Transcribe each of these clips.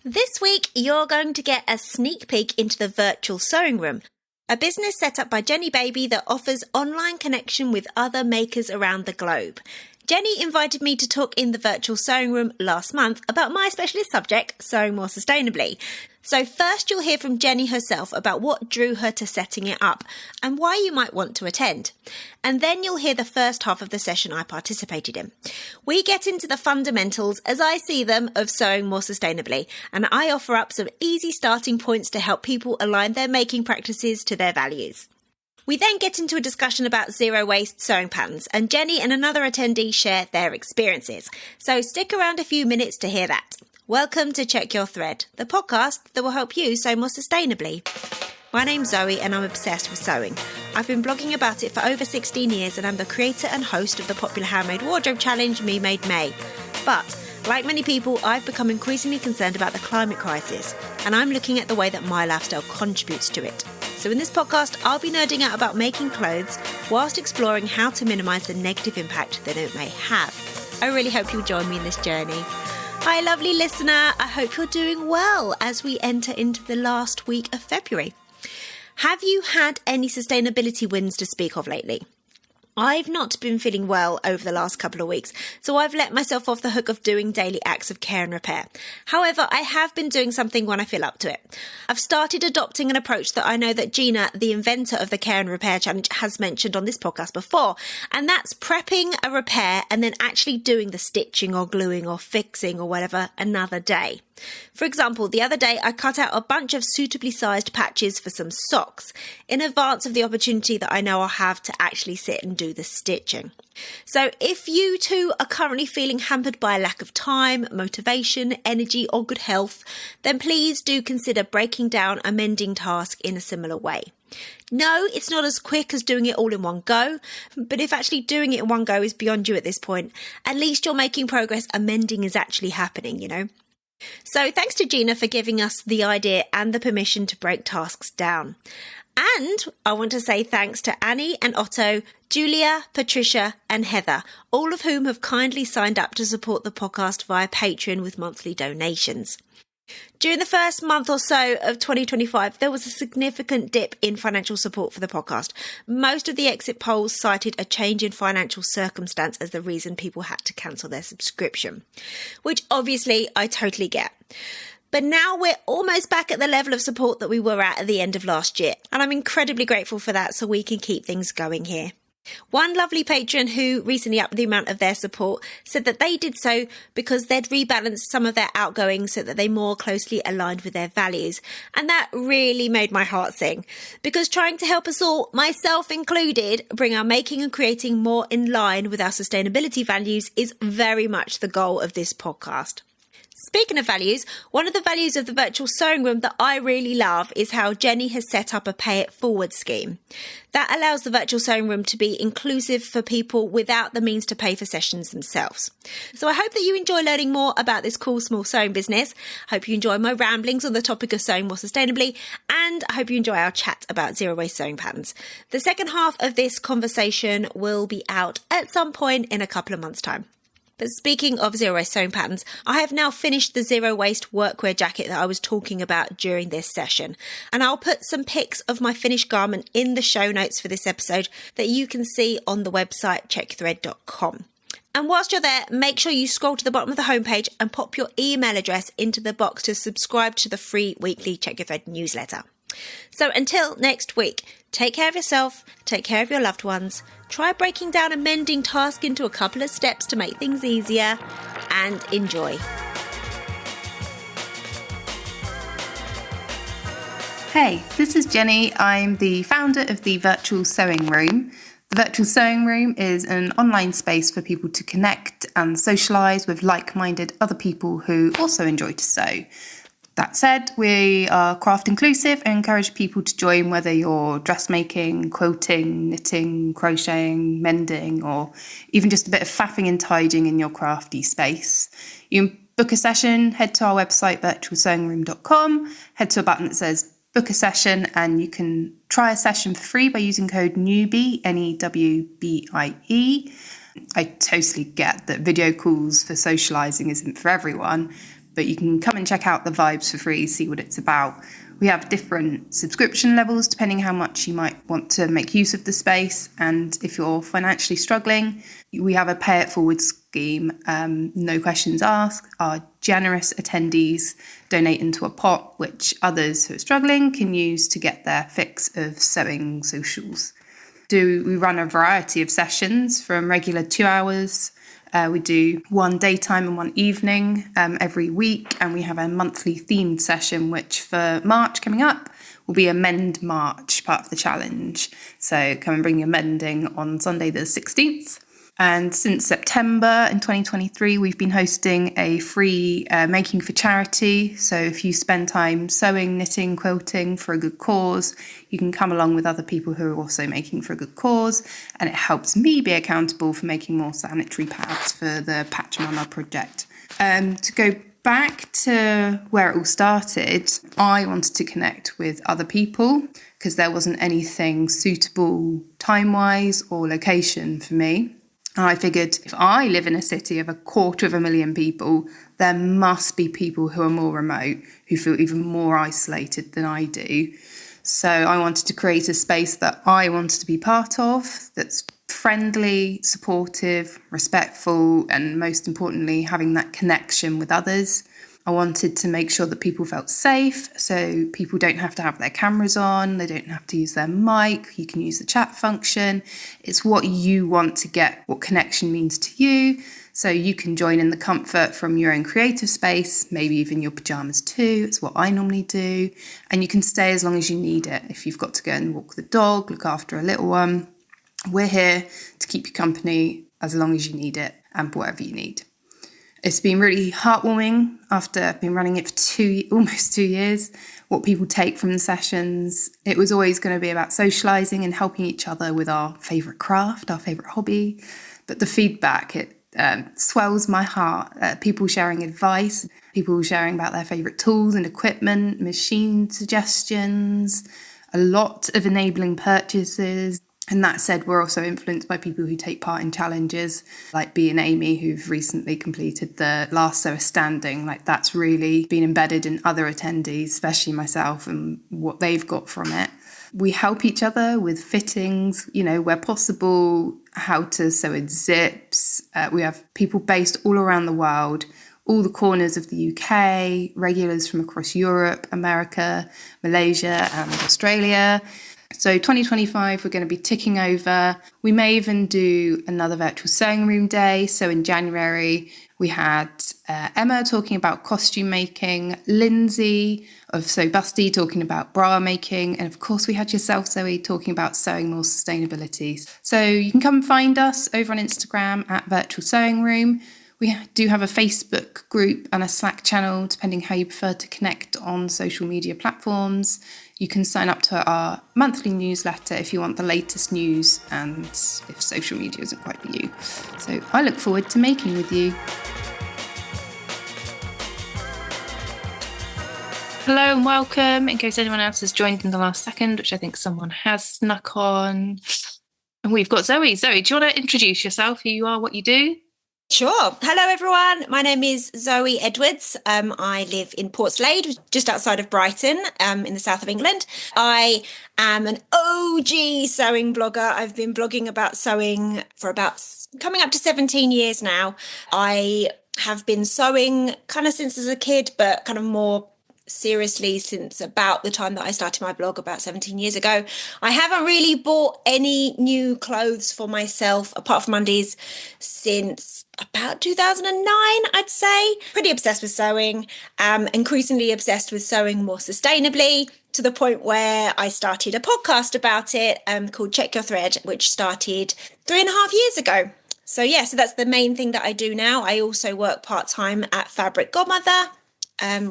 This week, you're going to get a sneak peek into the virtual sewing room, a business set up by Jenny Babey that offers online connection with other makers around the globe. Jenny invited me to talk in the virtual sewing room last month about my specialist subject, sewing more sustainably. So first you'll hear from Jenny herself about what drew her to setting it up and why you might want to attend. And then you'll hear the first half of the session I participated in. We get into the fundamentals, as I see them, of sewing more sustainably, and I offer up some easy starting points to help people align their making practices to their values. We then get into a discussion about zero-waste sewing patterns, and Jenny and another attendee share their experiences. So stick around a few minutes to hear that. Welcome to Check Your Thread, the podcast that will help you sew more sustainably. My name's Zoe and I'm obsessed with sewing. I've been blogging about it for over 16 years and I'm the creator and host of the popular handmade wardrobe challenge Me Made May. But, like many people, I've become increasingly concerned about the climate crisis, and I'm looking at the way that my lifestyle contributes to it. So in this podcast, I'll be nerding out about making clothes whilst exploring how to minimise the negative impact that it may have. I really hope you'll join me in this journey. Hi, lovely listener. I hope you're doing well as we enter into the last week of February. Have you had any sustainability wins to speak of lately? I've not been feeling well over the last couple of weeks, so I've let myself off the hook of doing daily acts of care and repair. However, I have been doing something when I feel up to it. I've started adopting an approach that I know that Gina, the inventor of the Care and Repair Challenge, has mentioned on this podcast before, and that's prepping a repair and then actually doing the stitching or gluing or fixing or whatever another day. For example, the other day I cut out a bunch of suitably sized patches for some socks in advance of the opportunity that I know I'll have to actually sit and do the stitching. So if you too are currently feeling hampered by a lack of time, motivation, energy or good health, then please do consider breaking down a mending task in a similar way. No, it's not as quick as doing it all in one go, but if actually doing it in one go is beyond you at this point, at least you're making progress and mending is actually happening, you know. So thanks to Gina for giving us the idea and the permission to break tasks down. And I want to say thanks to Annie and Otto, Julia, Patricia and Heather, all of whom have kindly signed up to support the podcast via Patreon with monthly donations. During the first month or so of 2025, there was a significant dip in financial support for the podcast. Most of the exit polls cited a change in financial circumstance as the reason people had to cancel their subscription, which obviously I totally get. But now we're almost back at the level of support that we were at the end of last year, and I'm incredibly grateful for that so we can keep things going here. One lovely patron who recently upped the amount of their support said that they did so because they'd rebalanced some of their outgoings so that they more closely aligned with their values. And that really made my heart sing, because trying to help us all, myself included, bring our making and creating more in line with our sustainability values is very much the goal of this podcast. Speaking of values, one of the values of the virtual sewing room that I really love is how Jenny has set up a pay it forward scheme. That allows the virtual sewing room to be inclusive for people without the means to pay for sessions themselves. So I hope that you enjoy learning more about this cool small sewing business. I hope you enjoy my ramblings on the topic of sewing more sustainably, and I hope you enjoy our chat about zero-waste sewing patterns. The second half of this conversation will be out at some point in a couple of months' time. But speaking of zero-waste sewing patterns, I have now finished the zero-waste workwear jacket that I was talking about during this session. And I'll put some pics of my finished garment in the show notes for this episode that you can see on the website checkthread.com. And whilst you're there, make sure you scroll to the bottom of the homepage and pop your email address into the box to subscribe to the free weekly Check Your Thread newsletter. So until next week, take care of yourself, take care of your loved ones, try breaking down a mending task into a couple of steps to make things easier, and enjoy. Hey, this is Jenny. I'm the founder of the Virtual Sewing Room. The Virtual Sewing Room is an online space for people to connect and socialise with like-minded other people who also enjoy to sew. That said, we are craft inclusive and encourage people to join, whether you're dressmaking, quilting, knitting, crocheting, mending, or even just a bit of faffing and tidying in your crafty space. You can book a session, head to our website, virtualsewingroom.com, head to a button that says book a session, and you can try a session for free by using code NEWBIE, NEWBIE. I totally get that video calls for socialising isn't for everyone, but you can come and check out the vibes for free, see what it's about. We have different subscription levels depending how much you might want to make use of the space. And if you're financially struggling, we have a pay it forward scheme, no questions asked. Our generous attendees donate into a pot, which others who are struggling can use to get their fix of sewing socials. We run a variety of sessions from regular 2 hours. We do one daytime and one evening every week, and we have a monthly themed session, which for March coming up will be a Mend March, part of the challenge. So come and bring your mending on Sunday the 16th. And since September in 2023, we've been hosting a free Making for Charity. So if you spend time sewing, knitting, quilting for a good cause, you can come along with other people who are also making for a good cause. And it helps me be accountable for making more sanitary pads for the Patch Mama project. To go back to where it all started, I wanted to connect with other people because there wasn't anything suitable time-wise or location for me. And I figured if I live in a city of 250,000 people, there must be people who are more remote, who feel even more isolated than I do. So I wanted to create a space that I wanted to be part of, that's friendly, supportive, respectful, and most importantly, having that connection with others. I wanted to make sure that people felt safe, so people don't have to have their cameras on, they don't have to use their mic, you can use the chat function. It's what you want to get, what connection means to you, so you can join in the comfort from your own creative space, maybe even your pyjamas too. It's what I normally do, and you can stay as long as you need it. If you've got to go and walk the dog, look after a little one, we're here to keep you company as long as you need it and whatever you need. It's been really heartwarming after I've been running it for almost 2 years, what people take from the sessions. It was always going to be about socialising and helping each other with our favourite craft, our favourite hobby. But the feedback, it swells my heart. People sharing advice, people sharing about their favourite tools and equipment, machine suggestions, a lot of enabling purchases. And that said, we're also influenced by people who take part in challenges like Bea and Amy, who've recently completed the Last Sewer Standing. Like, that's really been embedded in other attendees, especially myself, and what they've got from it. We help each other with fittings, where possible, how to sew in zips. We have people based all around the world, all the corners of the UK, regulars from across Europe, America, Malaysia and Australia. So 2025, we're going to be ticking over. We may even do another virtual sewing room day. So in January, we had Emma talking about costume making, Lindsay of So Busty talking about bra making, and of course we had yourself, Zoe, talking about sewing more sustainability. So you can come find us over on Instagram at Virtual Sewing Room. We do have a Facebook group and a Slack channel, depending how you prefer to connect on social media platforms. You can sign up to our monthly newsletter if you want the latest news and if social media isn't quite for you. So I look forward to making with you. Hello and welcome, in case anyone else has joined in the last second, which I think someone has snuck on. And we've got Zoe. Zoe, do you want to introduce yourself, who you are, what you do? Sure. Hello, everyone. My name is Zoe Edwards. I live in Portslade, just outside of Brighton, in the south of England. I am an OG sewing blogger. I've been blogging about sewing for about coming up to 17 years now. I have been sewing kind of since as a kid, but kind of more seriously since about the time that I started my blog about 17 years ago. I haven't really bought any new clothes for myself apart from undies since about 2009, I'd say. Pretty obsessed with sewing, increasingly obsessed with sewing more sustainably, to the point where I started a podcast about it called Check Your Thread, which started 3.5 years ago. So that's the main thing that I do now. I also work part-time at Fabric Godmother,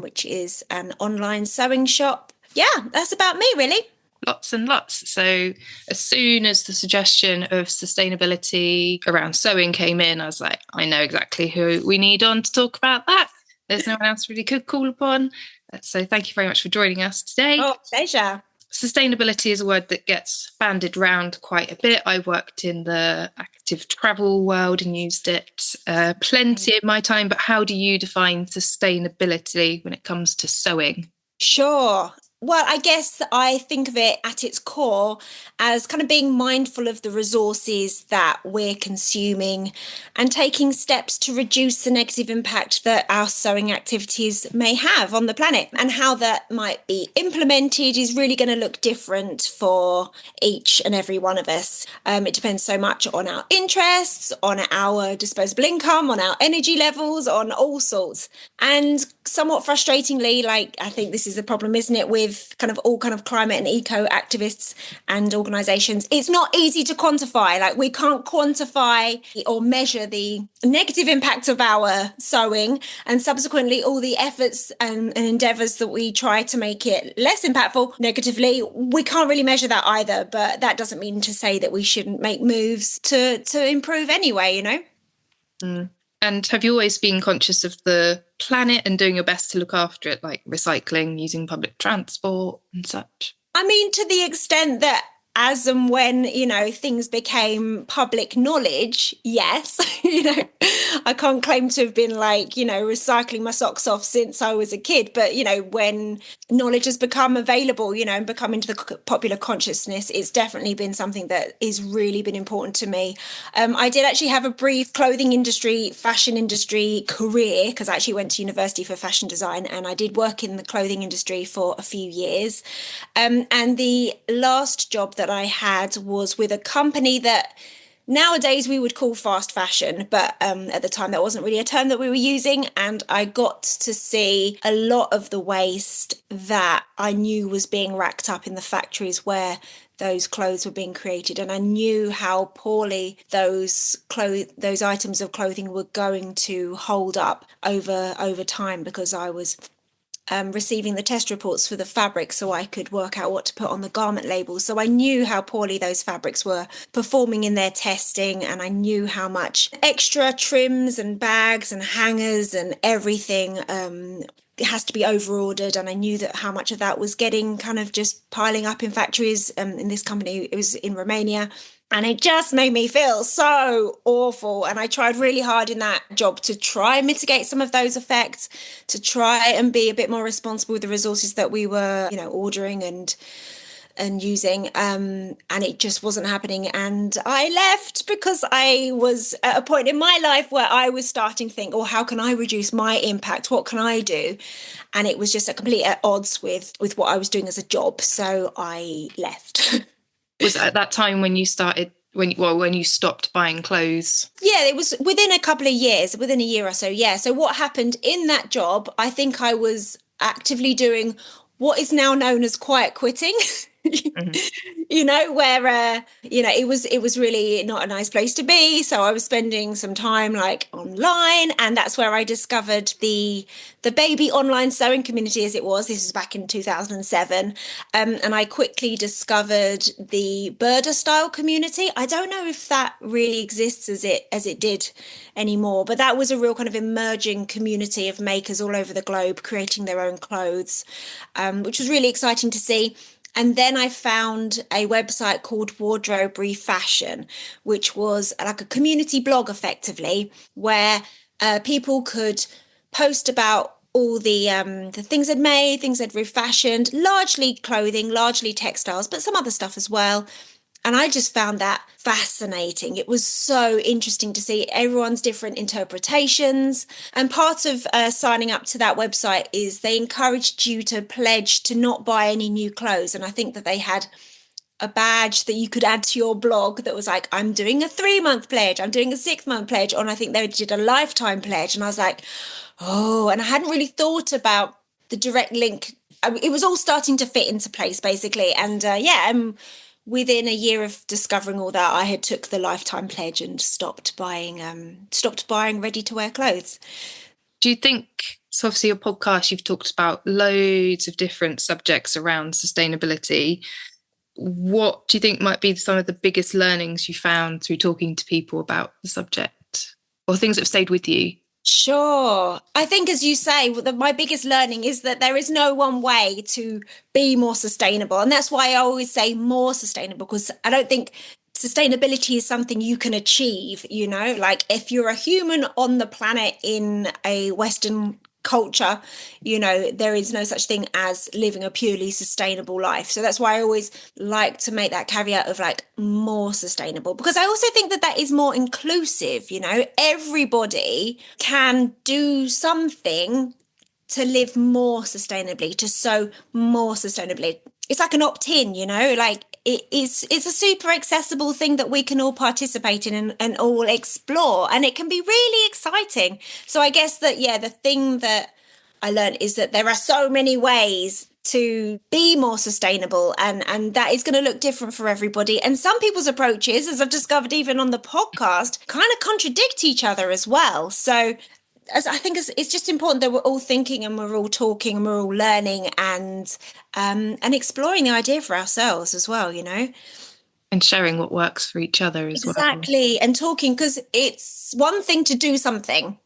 which is an online sewing shop. Yeah, that's about me, really. Lots and lots. So as soon as the suggestion of sustainability around sewing came in, I was like, I know exactly who we need on to talk about that. There's no one else really could call upon. So thank you very much for joining us today. Oh, pleasure. Sustainability is a word that gets bandied around quite a bit. I worked in the active travel world and used it plenty in my time. But how do you define sustainability when it comes to sewing? Sure. Well, I guess I think of it at its core as kind of being mindful of the resources that we're consuming and taking steps to reduce the negative impact that our sewing activities may have on the planet. And how that might be implemented is really going to look different for each and every one of us. It depends so much on our interests, on our disposable income, on our energy levels, on all sorts. And somewhat frustratingly, like, I think this is the problem, isn't it, with all kind of climate and eco activists and organizations, it's not easy to quantify. Like, we can't quantify or measure the negative impact of our sewing, and subsequently all the efforts and endeavors that we try to make it less impactful negatively, we can't really measure that either. But that doesn't mean to say that we shouldn't make moves to improve anyway, you know. And have you always been conscious of the planet and doing your best to look after it, like recycling, using public transport and such? I mean, to the extent that as and when, things became public knowledge, yes, I can't claim to have been recycling my socks off since I was a kid. But, when knowledge has become available, and become into the popular consciousness, it's definitely been something that has really been important to me. I did actually have a brief clothing industry, fashion industry career, because I actually went to university for fashion design, and I did work in the clothing industry for a few years. And the last job that I had was with a company that nowadays we would call fast fashion, but at the time that wasn't really a term that we were using. And I got to see a lot of the waste that I knew was being racked up in the factories where those clothes were being created, and I knew how poorly those items of clothing were going to hold up over time, because I was receiving the test reports for the fabric so I could work out what to put on the garment labels. So I knew how poorly those fabrics were performing in their testing, and I knew how much extra trims and bags and hangers and everything it has to be over-ordered. And I knew that how much of that was getting kind of just piling up in factories. In this company, it was in Romania. And it just made me feel so awful. And I tried really hard in that job to try and mitigate some of those effects, to try and be a bit more responsible with the resources that we were, ordering and using. And it just wasn't happening. And I left because I was at a point in my life where I was starting to think, oh, how can I reduce my impact? What can I do? And it was just at odds with what I was doing as a job. So I left. Was it at that time when you started, when you stopped buying clothes? Yeah, it was within a couple of years, within a year or so. Yeah. So what happened in that job, I think I was actively doing what is now known as quiet quitting. Where it was really not a nice place to be. So I was spending some time online, and that's where I discovered the baby online sewing community, as it was. This was back in 2007, and I quickly discovered the Burda style community. I don't know if that really exists as it did anymore, but that was a real kind of emerging community of makers all over the globe creating their own clothes, which was really exciting to see. And then I found a website called Wardrobe Refashion, which was like a community blog, effectively, where people could post about all the things they'd made, things they'd refashioned, largely clothing, largely textiles, but some other stuff as well. And I just found that fascinating. It was so interesting to see everyone's different interpretations. And part of signing up to that website is they encouraged you to pledge to not buy any new clothes. And I think that they had a badge that you could add to your blog that was like, I'm doing a 3-month pledge, I'm doing a 6-month pledge, and I think they did a lifetime pledge. And I was like, oh, and I hadn't really thought about the direct link. It was all starting to fit into place, basically. And within a year of discovering all that, I had took the lifetime pledge and stopped buying ready-to-wear clothes. Do you think, so obviously your podcast, you've talked about loads of different subjects around sustainability. What do you think might be some of the biggest learnings you found through talking to people about the subject, or things that have stayed with you? Sure. I think, as you say, my biggest learning is that there is no one way to be more sustainable. And that's why I always say more sustainable, because I don't think sustainability is something you can achieve, like if you're a human on the planet in a Western culture, there is no such thing as living a purely sustainable life. So that's why I always like to make that caveat of like more sustainable, because I also think that that is more inclusive. Everybody can do something to live more sustainably, to sow more sustainably. It's like an opt-in, like it's a super accessible thing that we can all participate in and all explore, and it can be really exciting. So I guess that, yeah, the thing that I learned is that there are so many ways to be more sustainable, and that is going to look different for everybody. And some people's approaches, as I've discovered even on the podcast, kind of contradict each other as well. So as I think it's just important that we're all thinking and we're all talking and we're all learning and exploring the idea for ourselves as well. And sharing what works for each other as well. Exactly. And talking, because it's one thing to do something.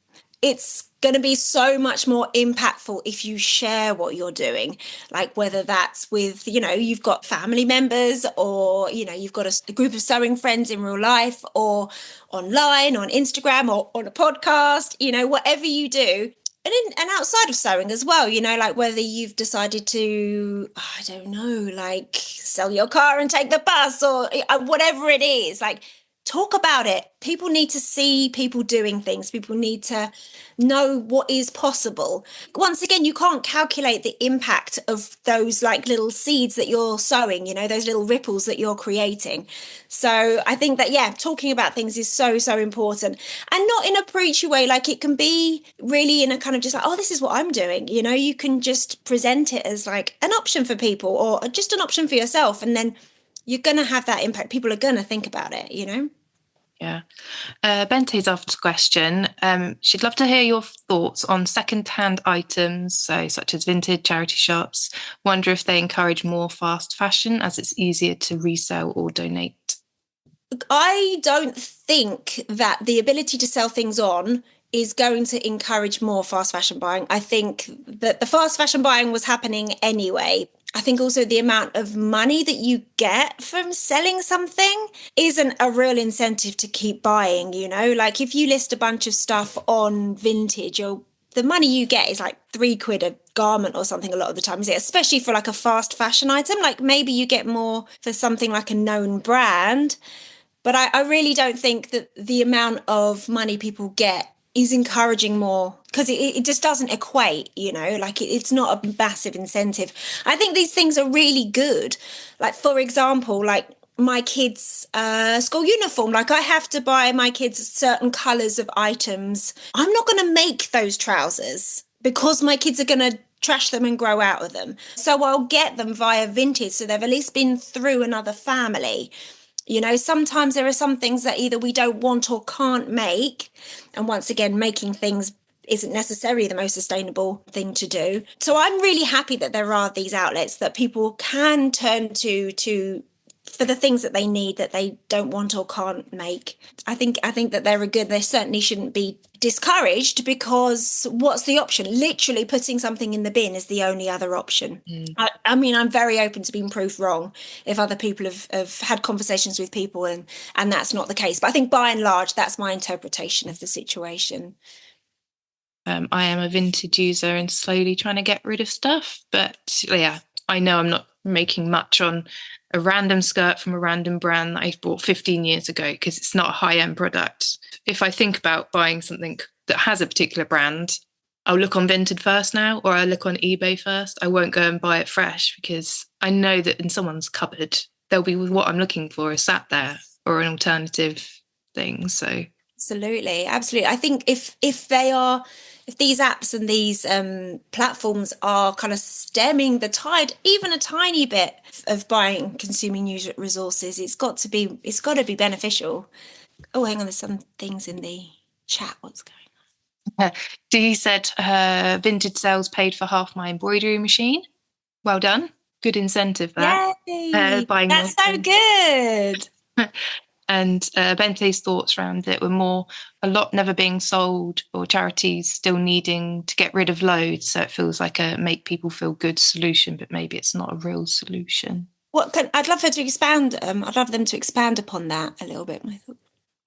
It's going to be so much more impactful if you share what you're doing, like whether that's with, you've got family members, or, you've got a group of sewing friends in real life, or online, on Instagram, or on a podcast, whatever you do. And outside of sewing as well, like whether you've decided to, I don't know, like sell your car and take the bus, or whatever it is, like talk about it. People need to see people doing things. People need to know what is possible. Once again, you can't calculate the impact of those like little seeds that you're sowing, those little ripples that you're creating. So I think that, yeah, talking about things is so, so important, and not in a preachy way. Like it can be really in a kind of just like, oh, this is what I'm doing. You can just present it as like an option for people, or just an option for yourself. And then you're going to have that impact. People are going to think about it. Yeah. Bente's asked a question. She'd love to hear your thoughts on second-hand items, so such as vintage charity shops. Wonder if they encourage more fast fashion as it's easier to resell or donate. I don't think that the ability to sell things on is going to encourage more fast fashion buying. I think that the fast fashion buying was happening anyway. I think also the amount of money that you get from selling something isn't a real incentive to keep buying, like if you list a bunch of stuff on vintage, the money you get is like £3 a garment or something a lot of the time, is it? Especially for like a fast fashion item. Like maybe you get more for something like a known brand. But I really don't think that the amount of money people get is encouraging more, because it just doesn't equate, like it's not a massive incentive. I think these things are really good. Like, for example, like my kids' school uniform, like I have to buy my kids certain colours of items. I'm not going to make those trousers because my kids are going to trash them and grow out of them. So I'll get them via vintage. So they've at least been through another family. Sometimes there are some things that either we don't want or can't make. And once again, making things isn't necessarily the most sustainable thing to do. So I'm really happy that there are these outlets that people can turn to for the things that they need that they don't want or can't make. I think that they're good. They certainly shouldn't be discouraged, because what's the option? Literally putting something in the bin is the only other option. I mean, I'm very open to being proved wrong if other people have had conversations with people and that's not the case. But I think by and large, that's my interpretation of the situation. I am a vintage user and slowly trying to get rid of stuff. But yeah, I know I'm not making much on a random skirt from a random brand that I bought 15 years ago, because it's not a high-end product. If I think about buying something that has a particular brand, I'll look on Vinted first now, or I'll look on eBay first. I won't go and buy it fresh, because I know that in someone's cupboard, there'll be what I'm looking for is sat there, or an alternative thing. So Absolutely. I think if these apps and these platforms are kind of stemming the tide, even a tiny bit of buying, consuming news resources, it's got to be beneficial. Oh, hang on, there's some things in the chat. What's going on? Dee said her vintage sales paid for half my embroidery machine. Well done. Good incentive there. Yay! Buying more That's so things. good. And Bentley's thoughts around it were more a lot never being sold or charities still needing to get rid of loads. So it feels like a make people feel good solution, but maybe it's not a real solution. I'd love her to expand. I'd love them to expand upon that a little bit.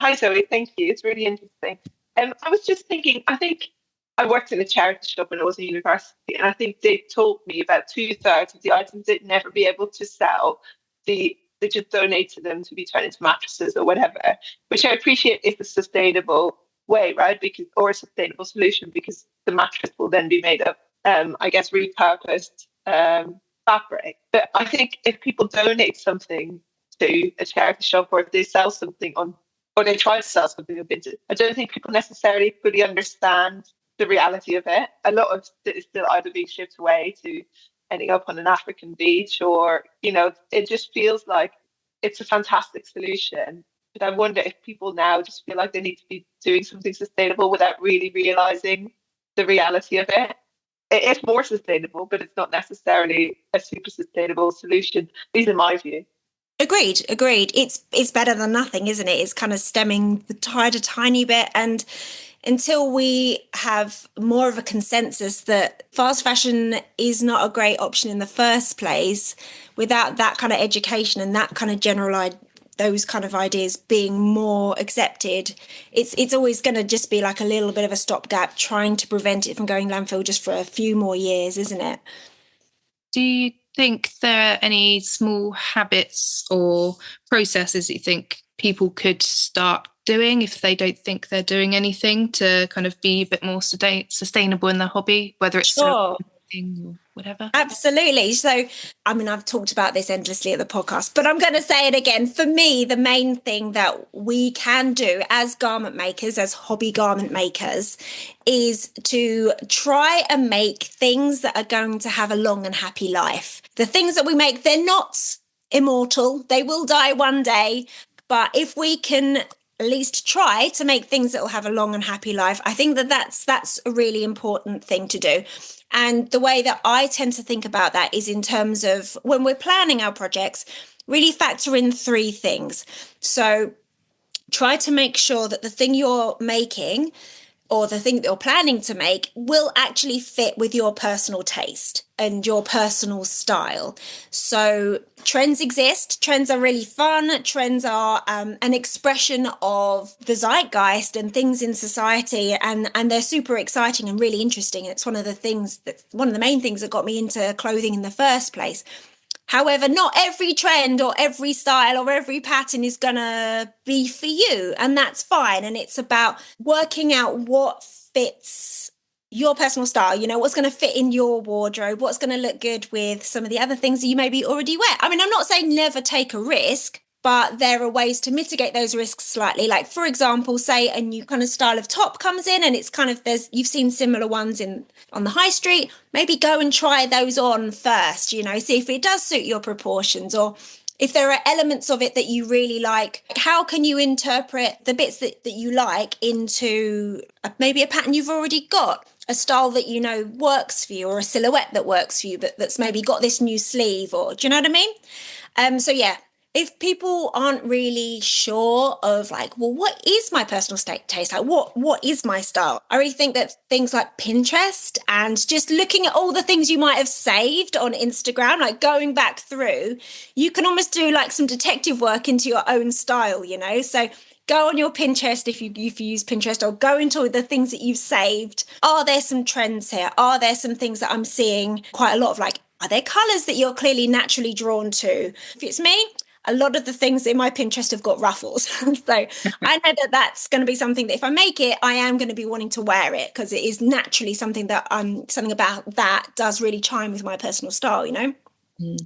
Hi, Zoe. Thank you. It's really interesting. I was just thinking, I think I worked in a charity shop when I was in university, and I think they told me about two-thirds of the items they'd never be able to sell. They just donate to them to be turned into mattresses or whatever, which I appreciate is a sustainable way, right? Because or a sustainable solution, because the mattress will then be made of, I guess, repurposed fabric. But I think if people donate something to a charity shop, or if they sell something on, or they try to sell something on Vinted, I don't think people necessarily fully understand the reality of it. A lot of it is still either being shipped away to ending up on an African beach, or, it just feels like it's a fantastic solution. But I wonder if people now just feel like they need to be doing something sustainable without really realizing the reality of it. It's more sustainable, but it's not necessarily a super sustainable solution. These are my view. Agreed. It's better than nothing, isn't it? It's kind of stemming the tide a tiny bit, and until we have more of a consensus that fast fashion is not a great option in the first place, without that kind of education and that kind of those kind of ideas being more accepted, it's always going to just be like a little bit of a stopgap, trying to prevent it from going landfill just for a few more years, isn't it? Do you think there are any small habits or processes that you think people could start doing if they don't think they're doing anything to kind of be a bit more sustainable in their hobby, whether it's Sure. or whatever? Absolutely. So, I've talked about this endlessly at the podcast, but I'm going to say it again. For me, the main thing that we can do as garment makers, as hobby garment makers, is to try and make things that are going to have a long and happy life. The things that we make, they're not immortal. They will die one day. But if we can at least try to make things that will have a long and happy life, I think that's a really important thing to do. And the way that I tend to think about that is in terms of when we're planning our projects, really factor in three things. So try to make sure that the thing you're making or the thing that you're planning to make will actually fit with your personal taste and your personal style. So trends exist. Trends are really fun. Trends are an expression of the zeitgeist and things in society, and they're super exciting and really interesting. It's one of the main things that got me into clothing in the first place. However, not every trend or every style or every pattern is going to be for you, and that's fine. And it's about working out what fits your personal style, what's going to fit in your wardrobe, what's going to look good with some of the other things that you maybe already wear. I'm not saying never take a risk, but there are ways to mitigate those risks slightly. Like, for example, say a new kind of style of top comes in and it's kind of, you've seen similar ones on the high street, maybe go and try those on first, see if it does suit your proportions, or if there are elements of it that you really like, how can you interpret the bits that you like into maybe a pattern you've already got, a style that works for you, or a silhouette that works for you, but that's maybe got this new sleeve, or do you know what I mean? So yeah, if people aren't really sure of what is my personal taste? Like what is my style? I really think that things like Pinterest and just looking at all the things you might have saved on Instagram, like going back through, you can almost do like some detective work into your own style, So go on your Pinterest if you use Pinterest, or go into the things that you've saved. Are there some trends here? Are there some things that I'm seeing quite a lot of? Are there colours that you're clearly naturally drawn to? If it's me, a lot of the things in my Pinterest have got ruffles. So I know that that's going to be something that if I make it, I am going to be wanting to wear it, because it is naturally something that something about that does really chime with my personal style, Mm.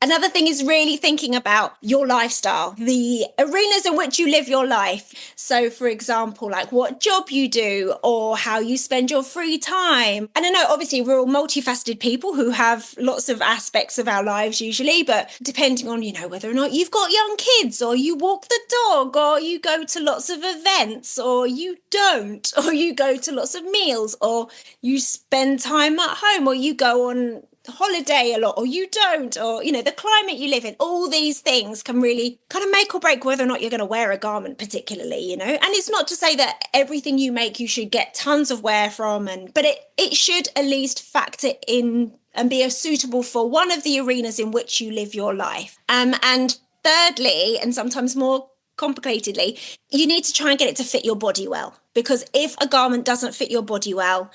Another thing is really thinking about your lifestyle, the arenas in which you live your life. So, for example, like what job you do or how you spend your free time. And I know, obviously, we're all multifaceted people who have lots of aspects of our lives usually, but depending on, whether or not you've got young kids, or you walk the dog, or you go to lots of events, or you don't, or you go to lots of meals, or you spend time at home, or you go on holiday a lot or you don't, or the climate you live in, all these things can really kind of make or break whether or not you're going to wear a garment particularly. And it's not to say that everything you make you should get tons of wear from, but it should at least factor in and be suitable for one of the arenas in which you live your life. And thirdly, and sometimes more complicatedly, you need to try and get it to fit your body well, because if a garment doesn't fit your body well,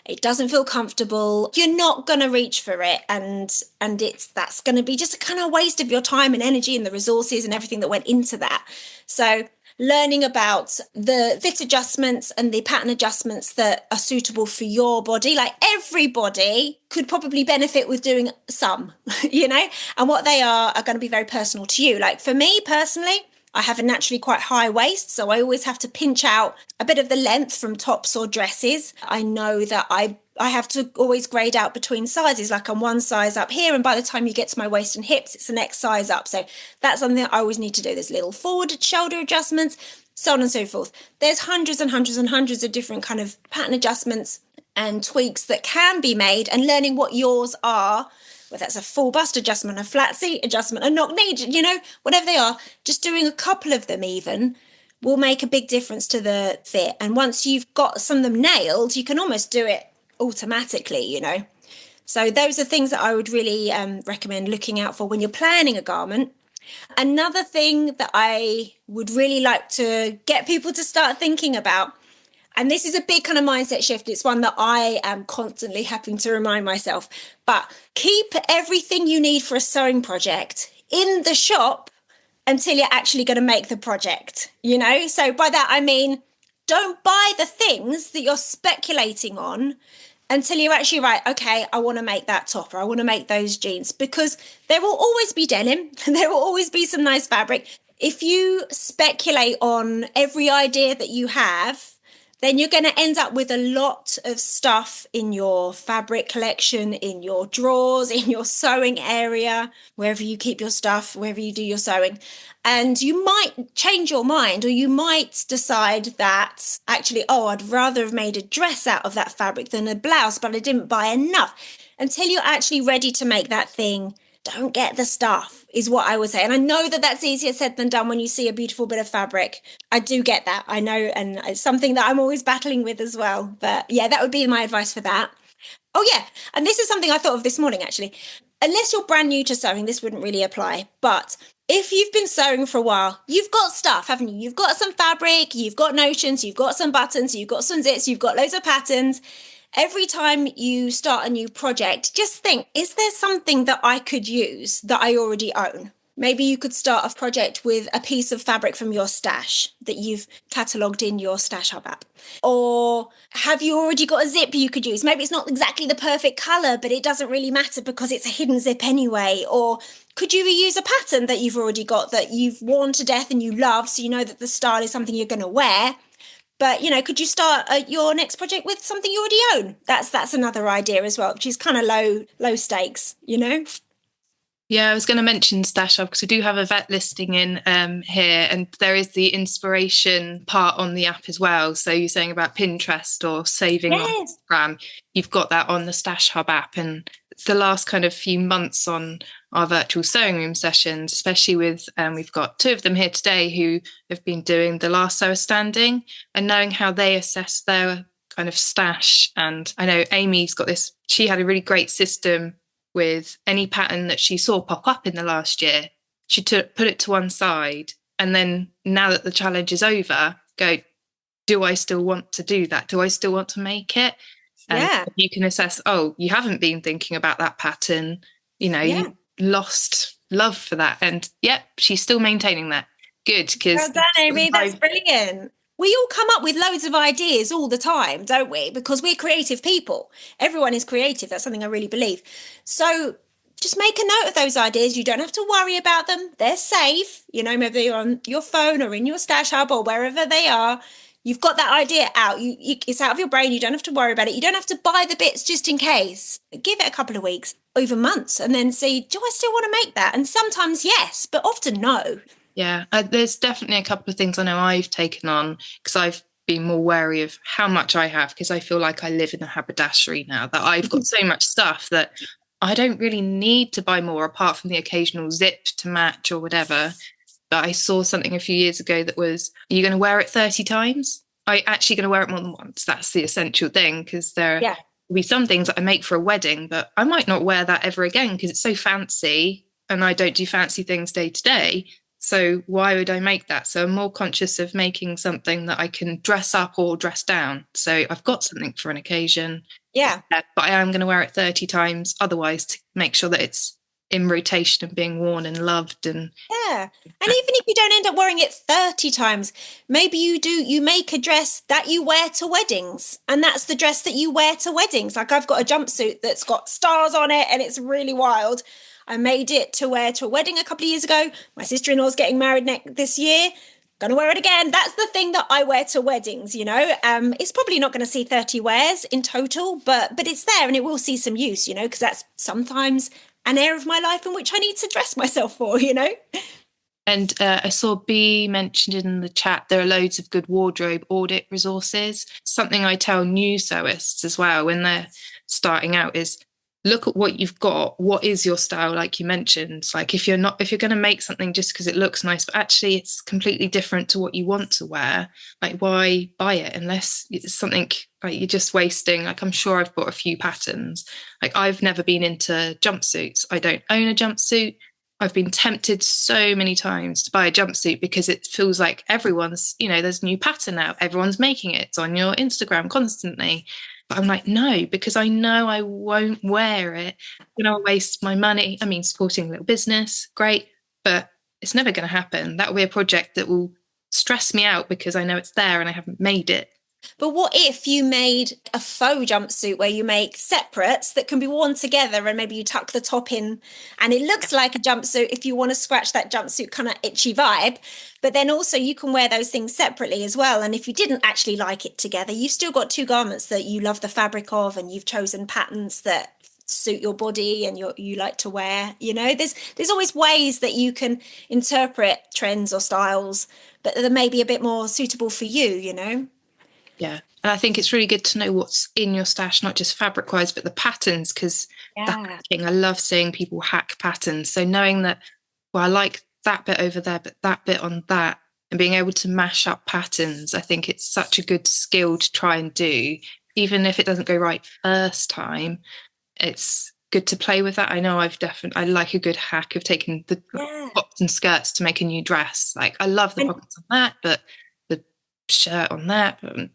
it doesn't feel comfortable, you're not going to reach for it, and that's going to be just a kind of waste of your time and energy and the resources and everything that went into that. So learning about the fit adjustments and the pattern adjustments that are suitable for your body, like everybody could probably benefit with doing some, and what they are going to be very personal to you. Like for me personally, I have a naturally quite high waist, so I always have to pinch out a bit of the length from tops or dresses. I know that I have to always grade out between sizes, like I'm one size up here, and by the time you get to my waist and hips, it's the next size up. So that's something that I always need to do. There's little forward shoulder adjustments, so on and so forth. There's hundreds and hundreds and hundreds of different kind of pattern adjustments and tweaks that can be made, and learning what yours are, whether that's a full bust adjustment, a flat seat adjustment, a knock knee, whatever they are, just doing a couple of them even will make a big difference to the fit. And once you've got some of them nailed, you can almost do it automatically, So those are things that I would really recommend looking out for when you're planning a garment. Another thing that I would really like to get people to start thinking about, and this is a big kind of mindset shift. It's one that I am constantly having to remind myself. But keep everything you need for a sewing project in the shop until you're actually going to make the project, So by that, I mean, don't buy the things that you're speculating on until you're actually right. Okay, I want to make that top, or I want to make those jeans, because there will always be denim. There will always be some nice fabric. If you speculate on every idea that you have, then you're going to end up with a lot of stuff in your fabric collection, in your drawers, in your sewing area, wherever you keep your stuff, wherever you do your sewing. And you might change your mind, or you might decide that actually, I'd rather have made a dress out of that fabric than a blouse, but I didn't buy enough. Until you're actually ready to make that thing, don't get the stuff, is what I would say. And I know that that's easier said than done when you see a beautiful bit of fabric. I do get that. I know. And it's something that I'm always battling with as well. But yeah, that would be my advice for that. Oh yeah. And this is something I thought of this morning, actually. Unless you're brand new to sewing, this wouldn't really apply. But if you've been sewing for a while, you've got stuff, haven't you? You've got some fabric, you've got notions, you've got some buttons, you've got some zits, you've got loads of patterns. Every time you start a new project, just think, is there something that I could use that I already own? Maybe you could start a project with a piece of fabric from your stash that you've catalogued in your Stash Hub app. Or have you already got a zip you could use? Maybe it's not exactly the perfect colour, but it doesn't really matter because it's a hidden zip anyway. Or could you reuse a pattern that you've already got that you've worn to death and you love, so you know that the style is something you're going to wear? But, could you start your next project with something you already own? That's another idea as well, which is kind of low stakes, Yeah, I was going to mention Stash Hub because we do have a vet listing in here, and there is the inspiration part on the app as well. So you're saying about Pinterest or saving on Instagram, you've got that on the Stash Hub app. And the last kind of few months on our virtual sewing room sessions, especially with we've got two of them here today who have been doing the last sewer standing and knowing how they assess their kind of stash. And I know Amy's got this, she had a really great system with any pattern that she saw pop up in the last year. She put it to one side, and then now that the challenge is over, go, do I still want to do that? Do I still want to make it? And you can assess, you haven't been thinking about that pattern, you lost love for that. And she's still maintaining that. Good. Well done, Amy. That's brilliant. We all come up with loads of ideas all the time, don't we? Because we're creative people. Everyone is creative. That's something I really believe. So just make a note of those ideas. You don't have to worry about them. They're safe. Maybe you're on your phone or in your Stash Hub or wherever they are. You've got that idea out. It's out of your brain. You don't have to worry about it. You don't have to buy the bits just in case. Give it a couple of weeks or even months and then see, do I still want to make that? And sometimes yes, but often no. Yeah, there's definitely a couple of things I know I've taken on because I've been more wary of how much I have, because I feel like I live in a haberdashery now, that I've got so much stuff that I don't really need to buy more apart from the occasional zip to match or whatever. But I saw something a few years ago that was, are you going to wear it 30 times? Are you actually going to wear it more than once? That's the essential thing, because there will be some things that I make for a wedding, but I might not wear that ever again because it's so fancy and I don't do fancy things day to day. So why would I make that? So I'm more conscious of making something that I can dress up or dress down. So I've got something for an occasion. Yeah. But I am going to wear it 30 times otherwise to make sure that it's in rotation and being worn and loved. And yeah. And even if you don't end up wearing it 30 times, maybe you make a dress that you wear to weddings. And that's the dress that you wear to weddings. Like I've got a jumpsuit that's got stars on it and it's really wild. I made it to wear to a wedding a couple of years ago. My sister-in-law's getting married this year. Gonna wear it again. That's the thing that I wear to weddings, you know. It's probably not going to see 30 wears in total, but it's there and it will see some use, you know, because that's sometimes an area of my life in which I need to dress myself for, you know. And I saw B mentioned in the chat, there are loads of good wardrobe audit resources. Something I tell new sewists as well when they're starting out is look at what you've got. What is your style? Like you mentioned, like if you're going to make something just because it looks nice, but actually it's completely different to what you want to wear, like why buy it unless it's something like you're just wasting. Like I'm sure I've bought a few patterns. Like I've never been into jumpsuits. I don't own a jumpsuit. I've been tempted so many times to buy a jumpsuit because it feels like everyone's, you know, there's a new pattern out. Everyone's making it. It's on your Instagram constantly. But I'm like, no, because I know I won't wear it. You know, I'll waste my money. I mean, supporting a little business, great, but it's never going to happen. That will be a project that will stress me out because I know it's there and I haven't made it. But what if you made a faux jumpsuit where you make separates that can be worn together and maybe you tuck the top in and it looks like a jumpsuit if you want to scratch that jumpsuit kind of itchy vibe, but then also you can wear those things separately as well. And if you didn't actually like it together, you've still got two garments that you love the fabric of and you've chosen patterns that suit your body and you like to wear. You know, there's always ways that you can interpret trends or styles, but that may be a bit more suitable for you, you know. Yeah. And I think it's really good to know what's in your stash, not just fabric wise, but the patterns, because that thing, I love seeing people hack patterns. So knowing that, well, I like that bit over there, but that bit on that, and being able to mash up patterns, I think it's such a good skill to try and do. Even if it doesn't go right first time, it's good to play with that. I know I like a good hack of taking the tops and skirts to make a new dress. Like I love the pockets on that, but shirt on that, but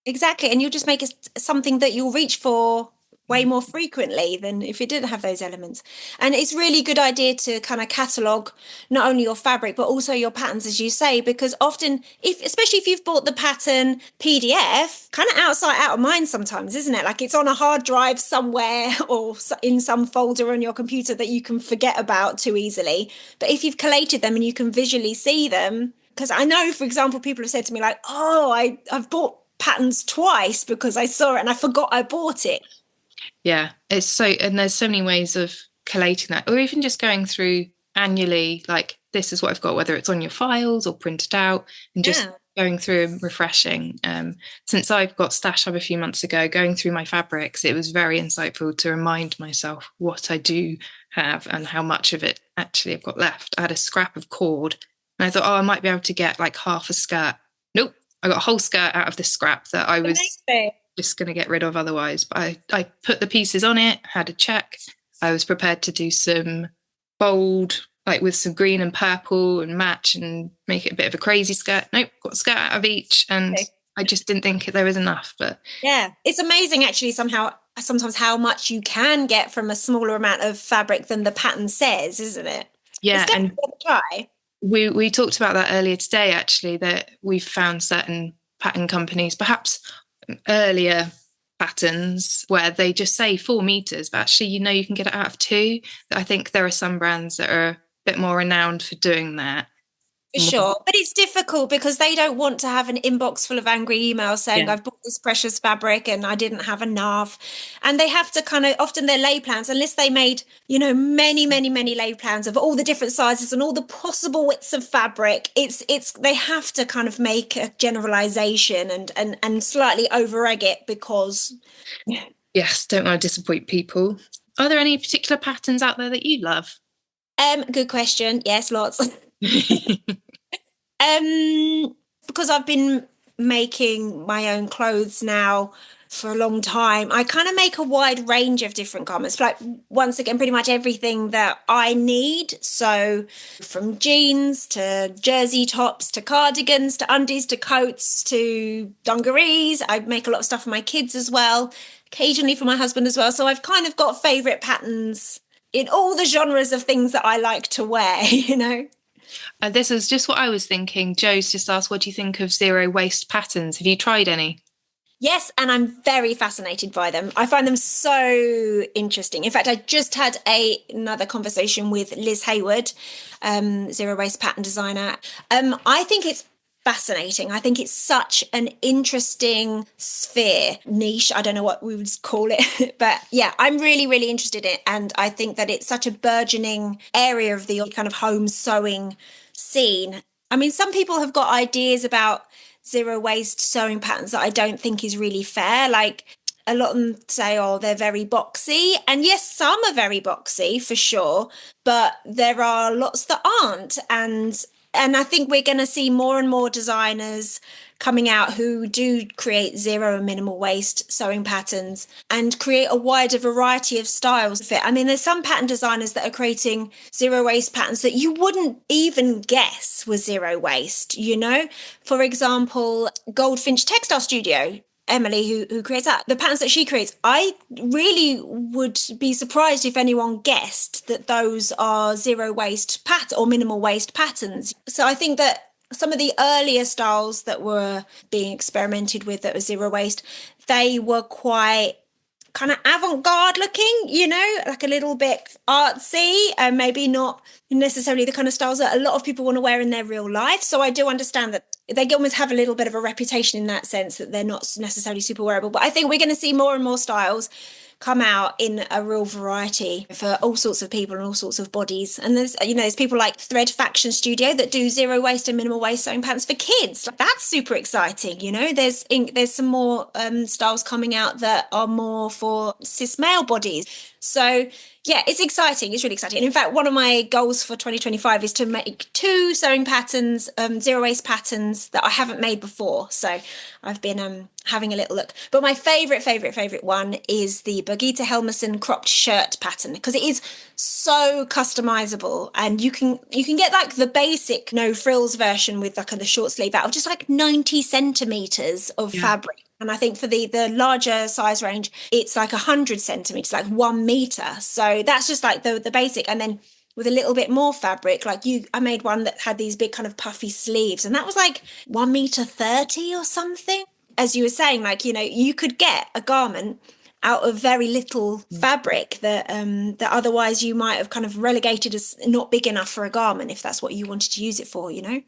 exactly. And you'll just make it something that you'll reach for way more frequently than if it didn't have those elements. And it's really good idea to kind of catalogue not only your fabric but also your patterns, as you say, because often especially if you've bought the pattern PDF, kind of out of mind sometimes, isn't it? Like it's on a hard drive somewhere or in some folder on your computer that you can forget about too easily. But if you've collated them and you can visually see them, because I know, for example, people have said to me like, oh, I've bought patterns twice because I saw it and I forgot I bought it. Yeah, it's so, and there's so many ways of collating that, or even just going through annually, like this is what I've got, whether it's on your files or printed out, and just going through and refreshing. Since I've got Stash Hub a few months ago, going through my fabrics, it was very insightful to remind myself what I do have and how much of it actually I've got left. I had a scrap of cord and I thought, oh, I might be able to get like half a skirt. Nope, I got a whole skirt out of this scrap that I was just going to get rid of otherwise. But I put the pieces on it, had a check. I was prepared to do some bold, like with some green and purple and match and make it a bit of a crazy skirt. Nope, got a skirt out of each. And I just didn't think there was enough. But yeah, it's amazing actually sometimes how much you can get from a smaller amount of fabric than the pattern says, isn't it? Yeah, it's definitely worth a try. We talked about that earlier today, actually, that we've found certain pattern companies, perhaps earlier patterns, where they just say 4 meters, but actually, you know, you can get it out of 2. I think there are some brands that are a bit more renowned for doing that. For sure. But it's difficult because they don't want to have an inbox full of angry emails saying, I've bought this precious fabric and I didn't have enough. And they have to kind of, often their lay plans, unless they made, you know, many, many, many lay plans of all the different sizes and all the possible widths of fabric, they have to kind of make a generalization and slightly over egg it because... Yes, don't want to disappoint people. Are there any particular patterns out there that you love? Good question. Yes, lots. Because I've been making my own clothes now for a long time, I kind of make a wide range of different garments, like once again, pretty much everything that I need. So from jeans to jersey tops to cardigans to undies to coats to dungarees. I make a lot of stuff for my kids as well, occasionally for my husband as well. So I've kind of got favorite patterns in all the genres of things that I like to wear, you know? This is just what I was thinking. Joe's just asked, what do you think of zero waste patterns? Have you tried any? Yes, and I'm very fascinated by them. I find them so interesting. In fact, I just had another conversation with Liz Hayward, zero waste pattern designer. I think it's fascinating. I think it's such an interesting sphere, niche. I don't know what we would call it, but yeah, I'm really, really interested in it. And I think that it's such a burgeoning area of the kind of home sewing scene. I mean, some people have got ideas about zero waste sewing patterns that I don't think is really fair. Like a lot of them say, oh, they're very boxy. And yes, some are very boxy for sure, but there are lots that aren't. And I think we're going to see more and more designers coming out who do create zero and minimal waste sewing patterns and create a wider variety of styles of it. I mean, there's some pattern designers that are creating zero waste patterns that you wouldn't even guess were zero waste, you know? For example, Goldfinch Textile Studio, Emily, who creates that, the patterns that she creates, I really would be surprised if anyone guessed that those are zero waste or minimal waste patterns. So I think that some of the earlier styles that were being experimented with that were zero waste, they were quite kind of avant-garde looking, you know, like a little bit artsy and maybe not necessarily the kind of styles that a lot of people want to wear in their real life. So I do understand that they almost have a little bit of a reputation in that sense that they're not necessarily super wearable. But I think we're going to see more and more styles come out in a real variety for all sorts of people and all sorts of bodies. And there's people like Thread Faction Studio that do zero waste and minimal waste sewing patterns for kids. That's super exciting. You know, there's some more styles coming out that are more for cis male bodies. So yeah, it's exciting. It's really exciting. And in fact, one of my goals for 2025 is to make 2 sewing patterns, zero waste patterns that I haven't made before. So I've been having a little look. But my favorite one is the Birgitta Helmerson cropped shirt pattern because it is so customizable, and you can get like the basic no frills version with like the short sleeve out of just like 90 centimeters of fabric. And I think for the larger size range, it's like 100 centimeters, like 1 meter. So that's just like the basic. And then with a little bit more fabric, like I made one that had these big kind of puffy sleeves, and that was like 1 meter 30 or something. As you were saying, like, you know, you could get a garment out of very little fabric that otherwise you might have kind of relegated as not big enough for a garment if that's what you wanted to use it for, you know?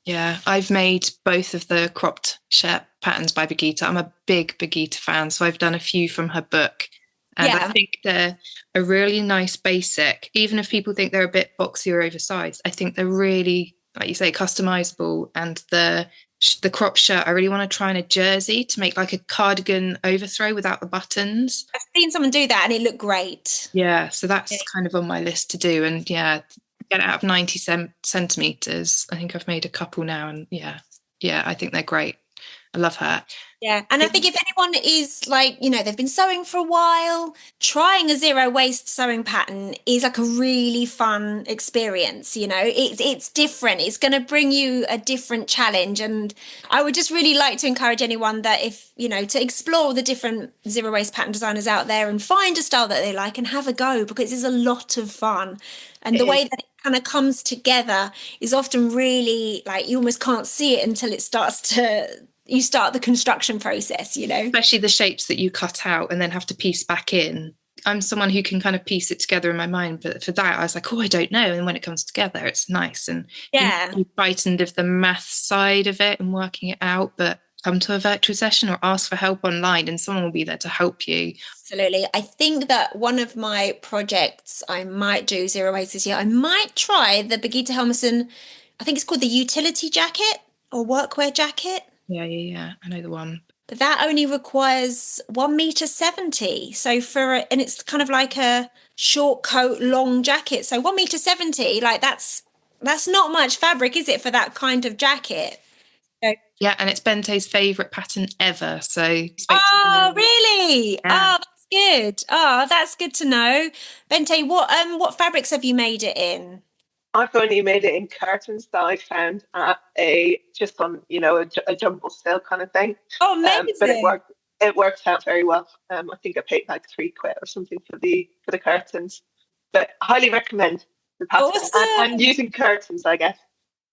Yeah, I've made both of the cropped shirt patterns by Birgitta. I'm a big Birgitta fan, so I've done a few from her book. And I think they're a really nice basic. Even if people think they're a bit boxy or oversized, I think they're really, like you say, customizable. And the crop shirt, I really want to try in a jersey to make like a cardigan overthrow without the buttons. I've seen someone do that and it looked great. Yeah, so that's kind of on my list to do. And yeah, get it out of 90 centimeters. I think I've made a couple now, and yeah, I think they're great. I love her. Yeah. And I think if anyone is like, you know, they've been sewing for a while, trying a zero waste sewing pattern is like a really fun experience. You know, it's different. It's going to bring you a different challenge. And I would just really like to encourage anyone that if, you know, to explore the different zero waste pattern designers out there and find a style that they like and have a go, because it's a lot of fun. And the way that it kind of comes together is often really like you almost can't see it until it starts to, you start the construction process, you know. Especially the shapes that you cut out and then have to piece back in. I'm someone who can kind of piece it together in my mind, but for that I was like, oh, I don't know. And when it comes together, it's nice. And you're frightened of the math side of it and working it out, but come to a virtual session or ask for help online and someone will be there to help you. Absolutely. I think that one of my projects I might do zero waste this year. I might try the Birgitta Helmerson, I think it's called the utility jacket or workwear jacket. Yeah. I know the one. But that only requires 1 meter 70. So and it's kind of like a short coat, long jacket. So 1 meter 70, like that's not much fabric, is it, for that kind of jacket? So, Yeah, and it's Bente's favourite pattern ever. So, really? Yeah. Oh, that's good. Oh, that's good to know. Bente, what fabrics have you made it in? I've only made it in curtains that I found at just on a jumble sale kind of thing. Oh, amazing! But it worked out very well. I think I paid like £3 or something for the curtains. But highly recommend the pattern. Awesome. And using curtains, I guess.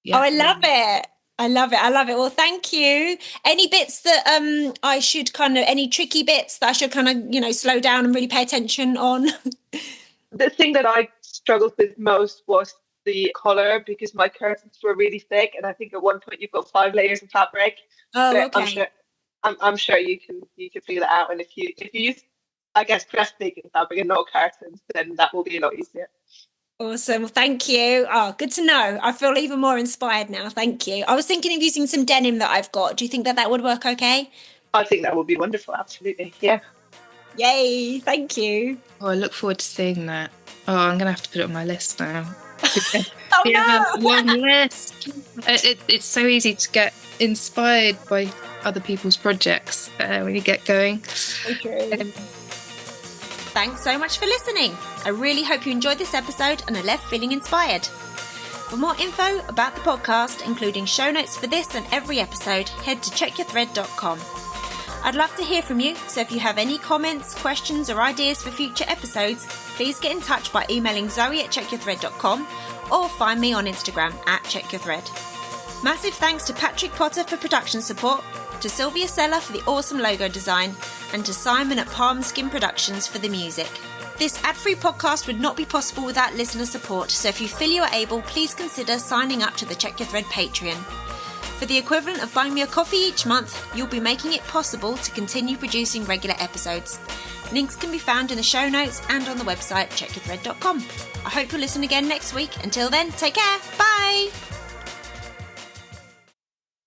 Yeah. Oh, I love it. I love it. Well, thank you. Any bits that I should any tricky bits that I should slow down and really pay attention on? The thing that I struggled with most was the colour, because my curtains were really thick, and I think at one point you've got 5 layers of fabric. Oh, okay. I'm sure you can feel it out, and if you use, I guess, pressed baking fabric and not curtains, then that will be a lot easier. Awesome. Well, thank you. Oh, good to know. I feel even more inspired now. Thank you. I was thinking of using some denim that I've got. Do you think that would work okay? I think that would be wonderful. Absolutely. Yeah. Yay. Thank you. Oh, I look forward to seeing that. Oh, I'm going to have to put it on my list now. Oh, no. Long list. It's so easy to get inspired by other people's projects when you get going. Okay. Thanks so much for listening. I really hope you enjoyed this episode and are left feeling inspired. For more info about the podcast, including show notes for this and every episode, head to checkyourthread.com. I'd love to hear from you, so if you have any comments, questions or ideas for future episodes, please get in touch by emailing zoe@checkyourthread.com or find me on Instagram @checkyourthread. Massive thanks to Patrick Potter for production support, to Sylvia Seller for the awesome logo design, and to Simon at Palm Skin Productions for the music. This ad-free podcast would not be possible without listener support, so if you feel you are able, please consider signing up to the Check Your Thread Patreon. For the equivalent of buying me a coffee each month, you'll be making it possible to continue producing regular episodes. Links can be found in the show notes and on the website checkyourthread.com. I hope you'll listen again next week. Until then, take care. Bye!